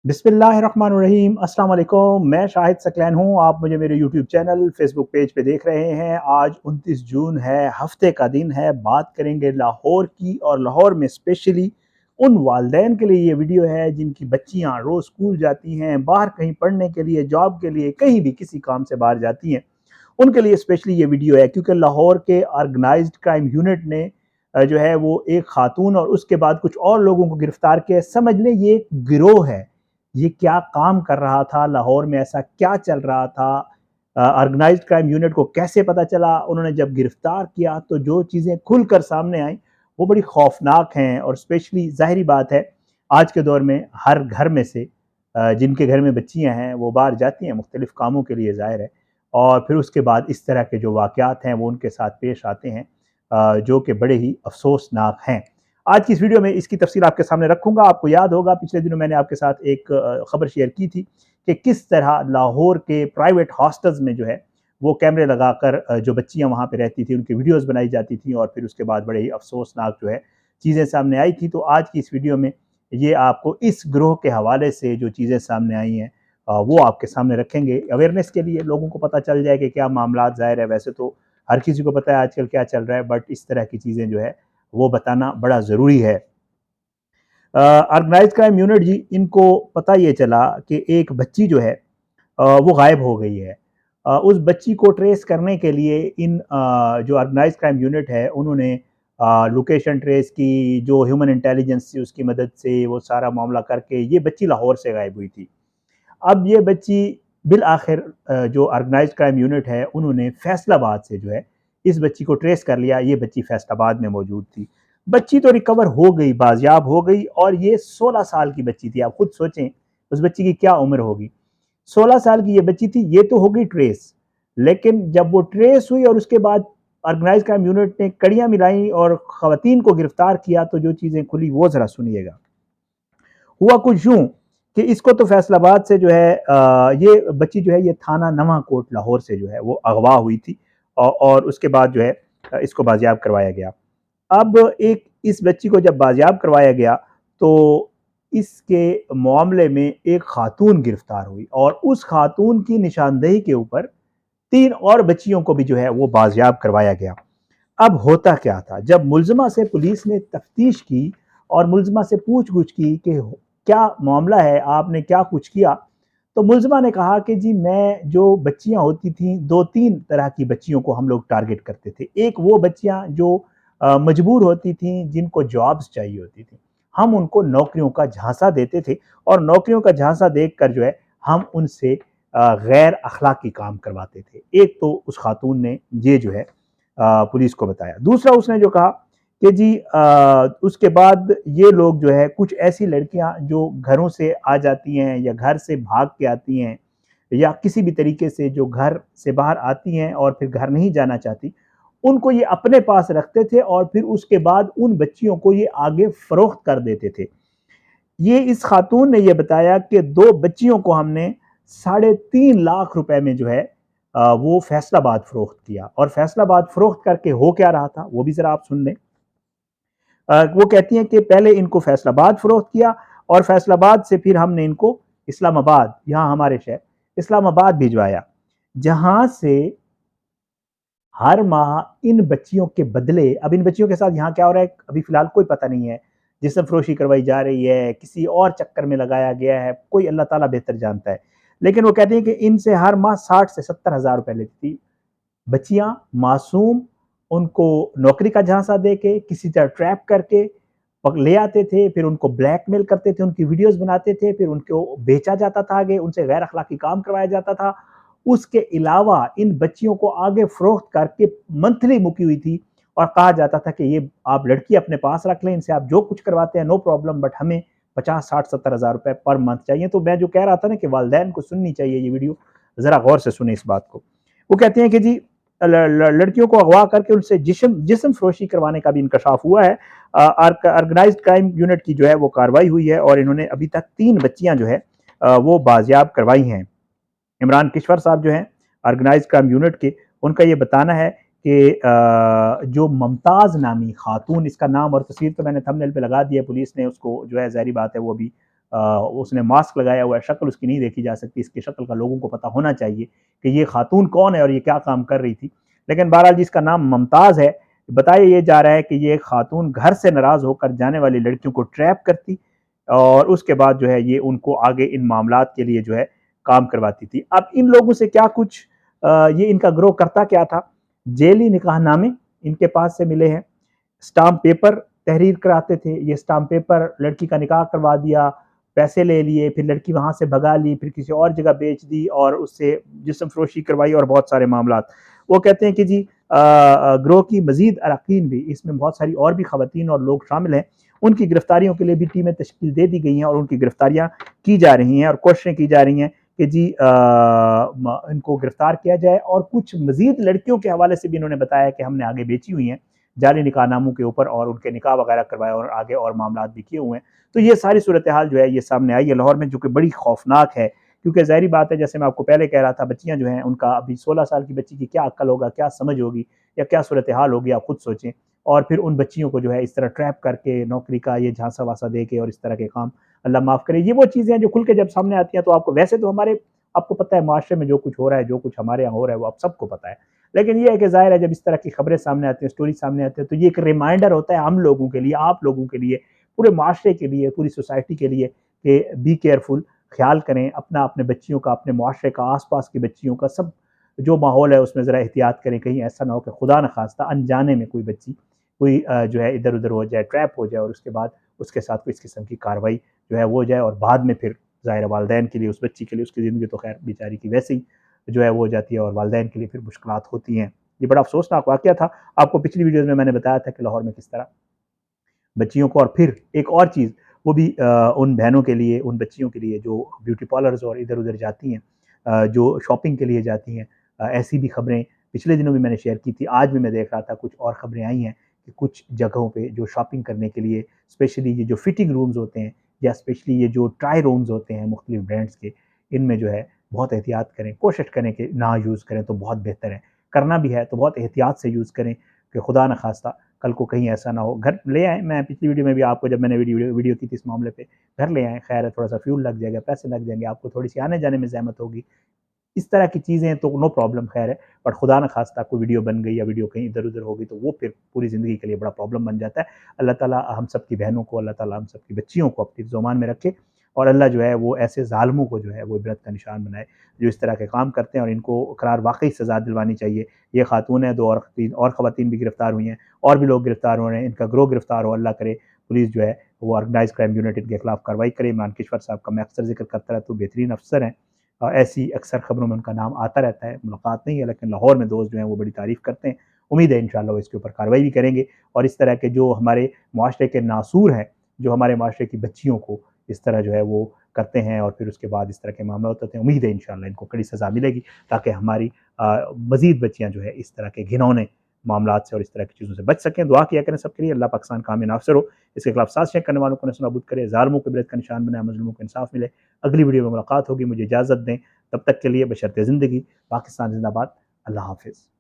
बिस्मिल्लाहिर्रहमानिर्रहीम। अस्सलाम वालेकुम। मैं शाहिद सकलैन हूँ। आप मुझे मेरे यूट्यूब चैनल फेसबुक पेज पे देख रहे हैं। आज 29 जून है, हफ्ते का दिन है। बात करेंगे लाहौर की, और लाहौर में स्पेशली उन वालदैन के लिए ये वीडियो है जिनकी बच्चियाँ रोज़ स्कूल जाती हैं, बाहर कहीं पढ़ने के लिए, जॉब के लिए, कहीं भी किसी काम से बाहर जाती हैं। उनके लिए स्पेशली ये वीडियो है, क्योंकि लाहौर के ऑर्गेनाइज्ड क्राइम यूनिट ने जो है वो एक खातून और उसके बाद कुछ और लोगों को गिरफ्तार किया। समझ लें ये एक गिरोह है। ये क्या काम कर रहा था लाहौर में, ऐसा क्या चल रहा था, ऑर्गेनाइज्ड क्राइम यूनिट को कैसे पता चला, उन्होंने जब गिरफ्तार किया तो जो चीज़ें खुलकर सामने आई वो बड़ी खौफनाक हैं। और स्पेशली ज़ाहिरी बात है, आज के दौर में हर घर में से जिनके घर में बच्चियां हैं वो बाहर जाती हैं मुख्तलिफ़ कामों के लिए, ज़ाहिर है। और फिर उसके बाद इस तरह के जो वाक़यात हैं वो उनके साथ पेश आते हैं, जो कि बड़े ही अफसोसनाक हैं। आज की इस वीडियो में इसकी तफसील आपके सामने रखूंगा। आपको याद होगा पिछले दिनों मैंने आपके साथ एक खबर शेयर की थी कि किस तरह लाहौर के प्राइवेट हॉस्टल्स में जो है वो कैमरे लगाकर जो बच्चियां वहां पे रहती थी उनकी वीडियोस बनाई जाती थी, और फिर उसके बाद बड़े ही अफसोसनाक जो है चीज़ें सामने आई थी। तो आज की इस वीडियो में ये आपको इस ग्रोह के हवाले से जो चीज़ें सामने आई हैं वो आपके सामने रखेंगे, अवेयरनेस के लिए, लोगों को पता चल जाए कि क्या मामला। ज़ाहिर है वैसे तो हर किसी को पता है आजकल क्या चल रहा है, बट इस तरह की चीज़ें जो है वो बताना बड़ा ज़रूरी है। ऑर्गेनाइज क्राइम यूनिट जी, इनको पता ये चला कि एक बच्ची जो है वो गायब हो गई है। उस बच्ची को ट्रेस करने के लिए इन जो ऑर्गेनाइज क्राइम यूनिट है उन्होंने लोकेशन ट्रेस की, जो ह्यूमन इंटेलिजेंस थी उसकी मदद से वो सारा मामला करके ये बच्ची लाहौर से गायब हुई थी। अब ये बच्ची बिल आखिर जो ऑर्गेनाइज क्राइम यूनिट है उन्होंने फैसलाबाद से जो है इस बच्ची को ट्रेस कर लिया। ये बच्ची फैसलाबाद में मौजूद थी। बच्ची तो रिकवर हो गई, बाजियाब हो गई, और ये 16 साल की बच्ची थी। आप खुद सोचें उस बच्ची की क्या उम्र होगी। 16 साल की ये बच्ची थी, ये तो हो गई ट्रेस। लेकिन जब वो ट्रेस हुई और उसके बाद ऑर्गेनाइज क्राइम यूनिट ने कड़ियां मिलाई और खवातीन को गिरफ्तार किया, तो जो चीज़ें खुली वो ज़रा सुनिएगा। हुआ कुछ यूं कि इसको तो फैसलाबाद से जो है ये बच्ची जो है ये थाना नवा कोट लाहौर से जो है वो अगवा हुई थी, और उसके बाद जो है इसको बाजियाब करवाया गया। अब एक इस बच्ची को जब बाजियाब करवाया गया तो इसके मामले में एक खातून गिरफ्तार हुई, और उस खातून की निशानदेही के ऊपर 3 और बच्चियों को भी जो है वो बाजियाब करवाया गया। अब होता क्या था, जब मुलजमा से पुलिस ने तफ्तीश की और मुलजमा से पूछ गुछ की कि क्या मामला है, आपने क्या कुछ किया, तो मुलजमा ने कहा कि जी मैं, जो बच्चियां होती थी, 2-3 तरह की बच्चियों को हम लोग टारगेट करते थे। एक वो बच्चियां जो मजबूर होती थी, जिनको जॉब्स चाहिए होती थी, हम उनको नौकरियों का झांसा देते थे, और नौकरियों का झांसा देकर जो है हम उनसे गैर अखलाकी काम करवाते थे। एक तो उस खातून ने ये जो है पुलिस को बताया। दूसरा उसने जो कहा कि जी उसके बाद ये लोग जो है, कुछ ऐसी लड़कियां जो घरों से आ जाती हैं या घर से भाग के आती हैं या किसी भी तरीके से जो घर से बाहर आती हैं और फिर घर नहीं जाना चाहती, उनको ये अपने पास रखते थे और फिर उसके बाद उन बच्चियों को ये आगे फरोख्त कर देते थे। ये इस खातून ने ये बताया कि 2 बच्चियों को हमने 3.5 लाख रुपए में जो है वो फैसलाबाद फरोख्त किया। और फैसलाबाद फरोख्त करके हो क्या रहा था वो भी ज़रा आप सुन लें। वो कहती हैं कि पहले इनको फैसलाबाद फरोख्त किया, और फैसलाबाद से फिर हमने इनको इस्लामाबाद, यहाँ हमारे शहर इस्लामाबाद भिजवाया, जहाँ से हर माह इन बच्चियों के बदले, अब इन बच्चियों के साथ यहाँ क्या हो रहा है अभी फ़िलहाल कोई पता नहीं है। जिस्म फ़रोशी करवाई जा रही है, किसी और चक्कर में लगाया गया है, कोई अल्लाह ताला बेहतर जानता है। लेकिन वो कहती हैं कि इनसे हर माह 60 से 70 हज़ार रुपए लेती थी। बच्चियाँ मासूम, उनको नौकरी का झांसा देके किसी तरह ट्रैप करके ले आते थे, फिर उनको ब्लैकमेल करते थे, उनकी वीडियोस बनाते थे, फिर उनको बेचा जाता था, आगे उनसे गैर अखलाकी काम करवाया जाता था। उसके अलावा इन बच्चियों को आगे फरोख्त करके मंथली मुकी हुई थी, और कहा जाता था कि ये आप लड़की अपने पास रख लें, इनसे आप जो कुछ करवाते हैं नो प्रॉब्लम, बट हमें 50-60-70 हज़ार रुपए पर मंथ चाहिए। तो मैं जो कह रहा था ना कि वालदैन को सुननी चाहिए ये वीडियो, ज़रा गौर से सुने इस बात को। वो कहते हैं कि जी लड़कियों को अगवा करके उनसे जिस्म जिस्म फरोशी करवाने का भी इंकशाफ हुआ है। ऑर्गेनाइज्ड क्राइम यूनिट की जो है वो कार्रवाई हुई है, और इन्होंने अभी तक 3 बच्चियां जो है वो बाजियाब करवाई हैं। इमरान किश्वर साहब जो हैं ऑर्गेनाइज्ड क्राइम यूनिट के, उनका ये बताना है कि जो मुमताज़ नामी खातून, इसका नाम और तस्वीर तो मैंने थंबनेल पे लगा दिया, पुलिस ने उसको जो है ज़ाहिर बात है वो भी उसने मास्क लगाया हुआ है, शक्ल उसकी नहीं देखी जा सकती, इसकी शक्ल का लोगों को पता होना चाहिए कि ये खातून कौन है और ये क्या काम कर रही थी। लेकिन बहरहाल जिसका नाम मुमताज़ है, बताया ये जा रहा है कि ये खातून घर से नाराज़ होकर जाने वाली लड़कियों को ट्रैप करती और उसके बाद जो है ये उनको आगे इन मामलात के लिए जो है काम करवाती थी। अब इन लोगों से क्या कुछ ये इनका ग्रोह करता क्या था, जेली निकाहनामे इनके पास से मिले हैं, स्टाम्प पेपर तहरीर कराते थे, ये स्टाम्प पेपर लड़की का निकाह करवा दिया, पैसे ले लिए, फिर लड़की वहाँ से भगा ली, फिर किसी और जगह बेच दी और उससे जिस्म फरोशी करवाई और बहुत सारे मामलात। वो कहते हैं कि जी ग्रोह की मजीद अरकान भी, इसमें बहुत सारी और भी खवातीन और लोग शामिल हैं, उनकी गिरफ्तारियों के लिए भी टीमें तश्कील दे दी गई हैं और उनकी गिरफ्तारियाँ की जा रही हैं और कोशिशें की जा रही हैं कि जी इनको गिरफ्तार किया जाए। और कुछ मजीद लड़कियों के हवाले से भी इन्होंने बताया कि हमने आगे बेची हुई हैं जाली निकाहनामों के ऊपर और उनके निकाह वगैरह करवाए और आगे और मामलात भी किए हुए हैं। तो ये सारी सूरत हाल जो है ये सामने आई है लाहौर में, जो कि बड़ी खौफनाक है, क्योंकि ज़ाहिर बात है, जैसे मैं आपको पहले कह रहा था, बच्चियाँ जो हैं उनका अभी 16 साल की बच्ची की क्या अक्ल होगा, क्या समझ होगी या क्या सूरत हाल होगी, आप खुद सोचें। और फिर उन बच्चियों को जो है इस तरह ट्रैप करके नौकरी का ये झांसा वासा दे के और इस तरह के काम, अल्लाह माफ़ करे। ये वो चीज़ें हैं जो खुल के जब सामने आती हैं तो आपको, वैसे तो हमारे, आपको पता है माशरे में जो कुछ हो रहा है, जो कुछ हमारे यहाँ हो रहा है वो आप सबको पता है, लेकिन ये है कि ज़ाहिर है जब इस तरह की खबरें सामने आती हैं, स्टोरी सामने आती है, तो ये एक रिमाइंडर होता है हम लोगों के लिए, आप लोगों के लिए, पूरे माशरे के लिए, पूरी सोसाइटी के लिए कि बी केयरफुल, ख्याल करें अपना, अपने बच्चियों का, अपने माशरे का, आस पास की बच्चियों का, सब जो माहौल है उसमें ज़रा एहतियात करें। कहीं ऐसा ना हो कि खुदा न खास्ता अनजाने में कोई बच्ची कोई जो है इधर उधर हो जाए, ट्रैप हो जाए और उसके बाद उसके साथ कोई इस किस्म की कार्रवाई जो है वो हो जाए और बाद में फिर ज़ाहिर वालदैन के लिए, उस बच्ची के लिए, उसकी ज़िंदगी तो खैर बेचारी की वैसे ही जो है वो हो जाती है और वालदैन के लिए फिर मुश्किलात होती हैं। ये बड़ा अफसोसनाक वाक़या था। आपको पिछली वीडियोज़ में मैंने बताया था कि लाहौर में किस तरह बच्चियों को, और फिर एक और चीज़ वो भी उन बहनों के लिए, उन बच्चियों के लिए जो ब्यूटी पार्लर्स और इधर-उधर जाती हैं, जो शॉपिंग के लिए जाती हैं, ऐसी भी खबरें पिछले दिनों भी मैंने शेयर की थी। आज भी मैं देख रहा था कुछ और खबरें आई हैं कि कुछ जगहों पे जो शॉपिंग करने के लिए स्पेशली ये जो फिटिंग रूम्स होते हैं या स्पेशली ये जो ट्राई रूम्स होते हैं मुख्तलिफ ब्रांड्स के, इनमें जो है बहुत एहतियात करें, कोशिश करें कि ना यूज़ करें तो बहुत बेहतर है। करना भी है तो बहुत एहतियात से यूज़ करें कि खुदा न खास्ता कल को कहीं ऐसा ना हो। घर ले आएँ, मैं पिछली वीडियो में भी आपको, जब मैंने वीडियो की थी इस मामले पे, घर ले आएँ, खैर है, थोड़ा-सा फ्यूल लग जाएगा, पैसे लग जाएँगे, आपको थोड़ी-सी आने-जाने में ज़हमत होगी। इस तरह की चीज़ें तो नो प्रॉब्लम, खैर है, बट खुदा न खास्ता कोई वीडियो बन गई या वीडियो कहीं इधर-उधर हो गई तो वो फिर पूरी ज़िंदगी के लिए बड़ा प्रॉब्लम बन जाता है। अल्लाह ताला हम सब की बहनों को, अल्लाह ताला हम सब की बच्चियों को अपनी ज़ुबान में रखे और अल्लाह जो है वो ऐसे ज़ालिमों को जो है वो इबरत का निशान बनाए, जो इस तरह के काम करते हैं, और इनको करार वाक़ई सज़ा दिलवानी चाहिए। ये खातून है, 2 और ख़वातीन भी गिरफ़्तार हुई हैं, और भी लोग गिरफ़्तार हो रहे हैं, इनका गिरोह गिरफ़्तार हो, अल्लाह करे पुलिस जो है वो ऑर्गेनाइज़ क्राइम यूनिट इनके खिलाफ़ कार्रवाई करे। इमरान किश्वर साहब का मैं अक्सर ज़िक्र करता रहता हूँ, बेहतरीन अफ़सर हैं। ऐसी अक्सर खबरों में उनका नाम आता रहता है, मुलाकात नहीं है, लेकिन लाहौर में दोस्त जो हैं वो बड़ी तारीफ़ करते हैं। उम्मीद है इंशाअल्लाह वो इसके ऊपर कार्रवाई भी करेंगे और इस तरह के जो हमारे मुआशरे के नासूर हैं, जो हमारे मुआशरे की बच्चियों को इस तरह जो है वो करते हैं और फिर उसके बाद इस तरह के मामला होते हैं, उम्मीद है इंशाअल्लाह इनको कड़ी सज़ा मिलेगी, ताकि हमारी मज़ीद बच्चियाँ जो है इस तरह के घिनौने मामलात से और इस तरह की चीज़ों से बच सकें। दुआ किया करें सबके लिए, अल्लाह पाकिस्तान का आमीन नाफ़िर हो, इसके खिलाफ साज़िशें करने वालों को नस्ल-ए-नाबूद करे, ज़ालिमों को इबरत का निशान बनाए, मज़लूमों को इंसाफ़ मिले। अगली वीडियो में मुलाकात होगी, मुझे इजाज़त दें, तब तक के लिए बशर्ते ज़िंदगी, पाकिस्तान ज़िंदाबाद, अल्लाह हाफ़िज़।